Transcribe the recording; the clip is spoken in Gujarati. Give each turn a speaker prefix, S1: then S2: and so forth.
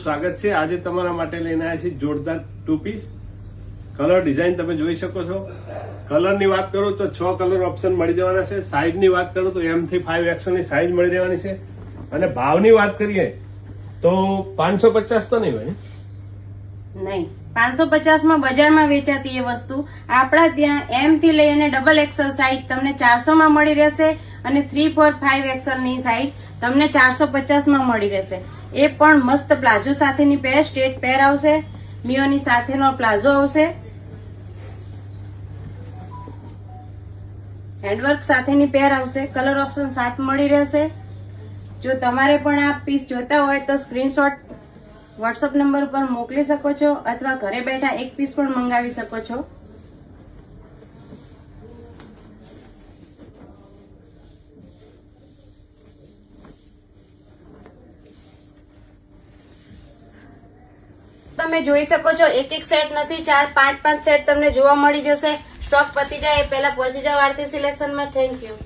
S1: સ્વાગત છે। આજે તમારા માટે લઈને આવ્યા છીએ જોરદાર ટુ પીસ કલર ડિઝાઇન તમે જોઈ શકો છો। કલરની વાત કરું તો 6 કલર ઓપ્શન મળી જવાના છે। સાઈઝની વાત કરું તો M થી 5XL ની સાઈઝ મળી રહેવાની છે અને ભાવની વાત કરીએ તો 550 તો નહીં હોય
S2: નહીં 550 માં બજારમાં વેચાતી એ વસ્તુ આપણા ત્યાં M થી લઈને XXL સાઈઝ તમને 400 માં મળી રહેશે અને 3, 4, 5XL ની સાઈઝ તમને 450 માં મળી રહેશે। એ પણ મસ્ત પ્લાઝો સાથેની પેર, સ્ટ્રેટ પેર આવશે, મિયોની સાથેનો પ્લાઝો આવશે, હેન્ડવર્ક સાથેની પેર આવશે, કલર ઓપ્શન 7 મળી રહેશે। જો તમારે પણ આ પીસ જોતા હોય તો સ્ક્રીનશોટ વોટ્સઅપ નંબર પર મોકલી શકો છો અથવા ઘરે બેઠા એક પીસ પણ મંગાવી શકો છો। તમે જોઈ શકો છો એક સેટ નથી, 4, 5 સેટ તમને જોવા મળી જશે। સ્ટોક પતી જાય એ પહેલા પહોંચી જાઓ આરતી સિલેક્શનમાં। Thank you.